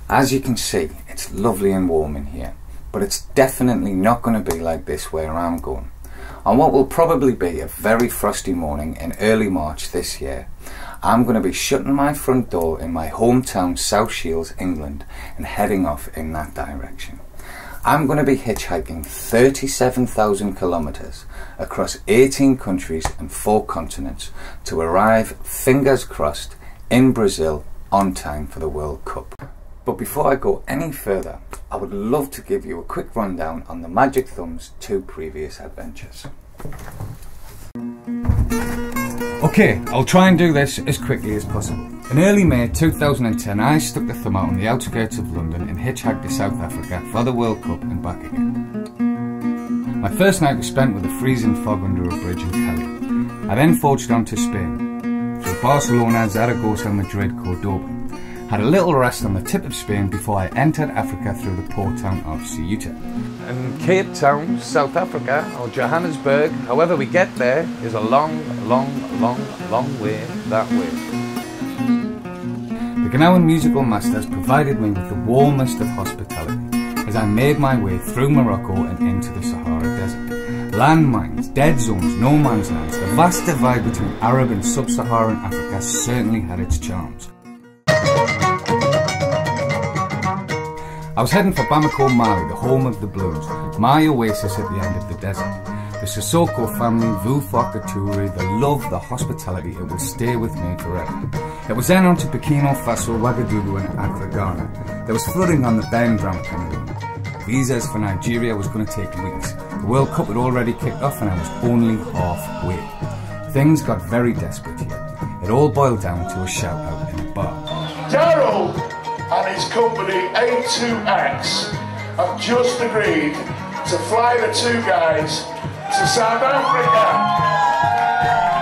As you can see, it's lovely and warm in here, but it's definitely not going to be like this where I'm going. On what will probably be a very frosty morning in early March this year, I'm going to be shutting my front door in my hometown South Shields, England, and heading off in that direction. I'm going to be hitchhiking 37,000 kilometers across 18 countries and 4 continents to arrive, fingers crossed, in Brazil on time for the World Cup. But before I go any further, I would love to give you a quick rundown on the Magic Thumb's 2 previous adventures. Okay, I'll try and do this as quickly as possible. In early May 2010, I stuck the thumb out on the outskirts of London and hitchhiked to South Africa for the World Cup and back again. My first night was spent with a freezing fog under a bridge in Cali. I then forged on to Spain, through Barcelona, Zaragoza, Madrid, Cordoba. Had a little rest on the tip of Spain before I entered Africa through the port town of Ceuta. And Cape Town, South Africa, or Johannesburg, however we get there, is a long way that way. The Ghanaian musical masters provided me with the warmest of hospitality as I made my way through Morocco and into the Sahara Desert. Landmines, dead zones, no man's lands, the vast divide between Arab and sub-Saharan Africa certainly had its charms. I was heading for Bamako, Mali, the home of the blues, my oasis at the end of the desert. The Sissoko family, Vufaka Toure, the love, the hospitality, it will stay with me forever. It was then on to Burkina Faso, Ouagadougou and Accra, Ghana. There was flooding on the Bend Ramp Cameroon. Visas for Nigeria was going to take weeks. The World Cup had already kicked off and I was only halfway. Things got very desperate here. It all boiled down to a shout out in a bar. Daryl and his company A2X have just agreed to fly the 2 guys to South Africa.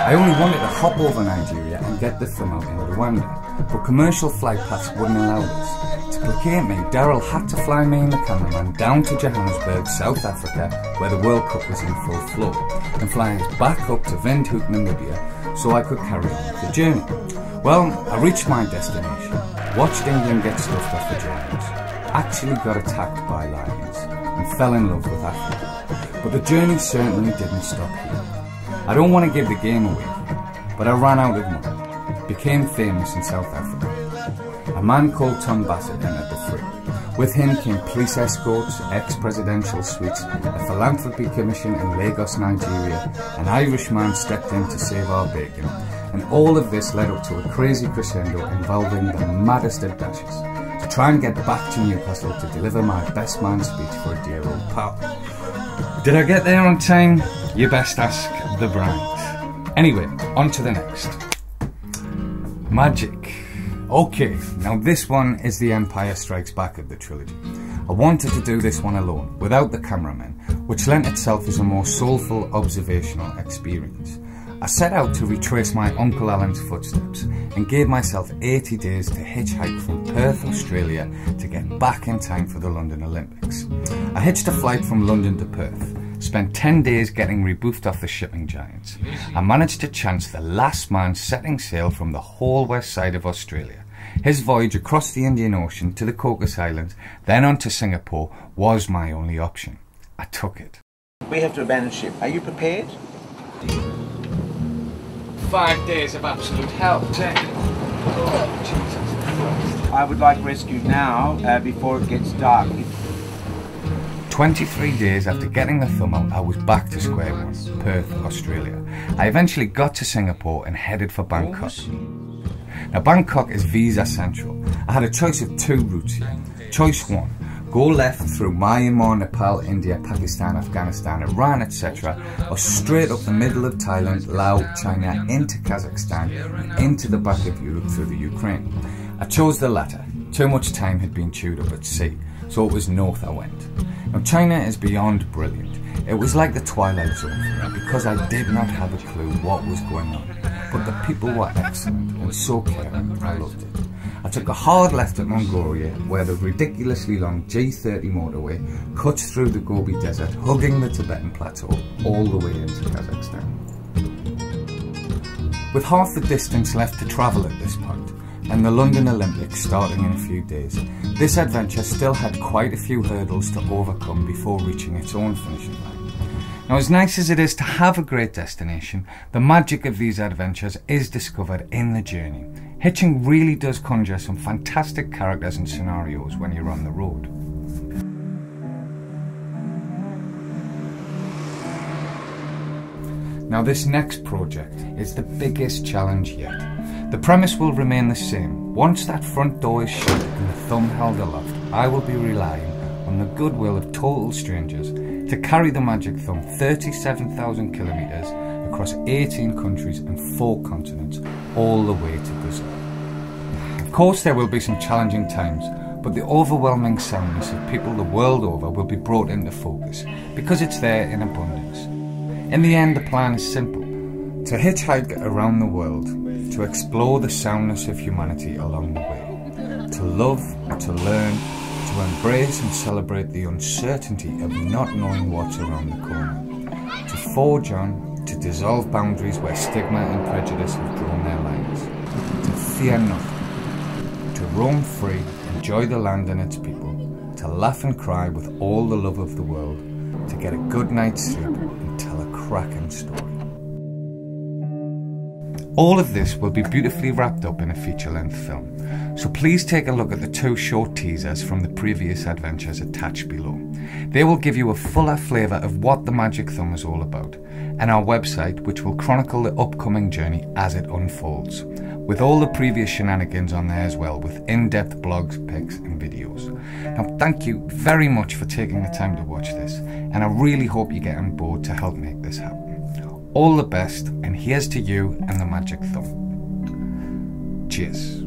I only wanted to hop over Nigeria and get the thumb out in Rwanda, but commercial flight paths wouldn't allow this. To placate me, Daryl had to fly me and the cameraman down to Johannesburg, South Africa, where the World Cup was in full flow, and fly us back up to Windhoek, Namibia, so I could carry on with the journey. Well, I reached my destination, watched England get stuffed off the Germans, actually got attacked by lions, and fell in love with Africa. But the journey certainly didn't stop here. I don't want to give the game away, but I ran out of money, became famous in South Africa. A man called Tom Bassett entered the fray. With him came police escorts, ex-presidential suites, a philanthropy commission in Lagos, Nigeria, an Irishman stepped in to save our bacon, and all of this led up to a crazy crescendo involving the maddest of dashes, to try and get back to Newcastle to deliver my best man speech for a dear old pal. Did I get there on time? You best ask the bride. Anyway, on to the next. Magic. Okay, now this one is the Empire Strikes Back of the trilogy. I wanted to do this one alone, without the cameraman, which lent itself as a more soulful observational experience. I set out to retrace my Uncle Alan's footsteps and gave myself 80 days to hitchhike from Perth, Australia to get back in time for the London Olympics. I hitched a flight from London to Perth, spent 10 days getting rebuffed off the shipping giants. I managed to chance the last man setting sail from the whole west side of Australia. His voyage across the Indian Ocean to the Cocos Islands, then on to Singapore, was my only option. I took it. We have to abandon ship. Are you prepared? 5 days of absolute hell. I would like rescue now, before it gets dark. 23 days after getting the thumb out, I was back to square one, Perth, Australia. I eventually got to Singapore and headed for Bangkok. Now Bangkok is visa central. I had a choice of 2 routes here. Choice 1, go left through Myanmar, Nepal, India, Pakistan, Afghanistan, Iran, etc. or straight up the middle of Thailand, Laos, China, into Kazakhstan and into the back of Europe through the Ukraine. I chose the latter. Too much time had been chewed up at sea, so it was north I went. Now China is beyond brilliant. It was like the Twilight Zone for me because I did not have a clue what was going on. But the people were excellent and so caring, I loved it. I took a hard left at Mongolia where the ridiculously long G30 motorway cuts through the Gobi Desert, hugging the Tibetan Plateau all the way into Kazakhstan. With half the distance left to travel at this point, and the London Olympics starting in a few days, this adventure still had quite a few hurdles to overcome before reaching its own finishing line. Now, as nice as it is to have a great destination, the magic of these adventures is discovered in the journey. Hitching really does conjure some fantastic characters and scenarios when you're on the road. Now, this next project is the biggest challenge yet. The premise will remain the same. Once that front door is shut and the thumb held aloft, I will be relying on the goodwill of total strangers to carry the magic thumb 37,000 kilometres across 18 countries and 4 continents, all the way to Brazil. Of course, there will be some challenging times, but the overwhelming soundness of people the world over will be brought into focus because it's there in abundance. In the end, the plan is simple: to hitchhike around the world, to explore the soundness of humanity along the way, to love, to learn, to embrace and celebrate the uncertainty of not knowing what's around the corner, to forge on, to dissolve boundaries where stigma and prejudice have drawn their lines, to fear nothing, to roam free, enjoy the land and its people, to laugh and cry with all the love of the world, to get a good night's sleep and tell a cracking story. All of this will be beautifully wrapped up in a feature-length film, so please take a look at the 2 short teasers from the previous adventures attached below. They will give you a fuller flavour of what the Magic Thumb is all about, and our website, which will chronicle the upcoming journey as it unfolds, with all the previous shenanigans on there as well, with in-depth blogs, pics and videos. Now, thank you very much for taking the time to watch this, and I really hope you get on board to help make this happen. All the best, and here's to you and the Magic Thumb. Cheers.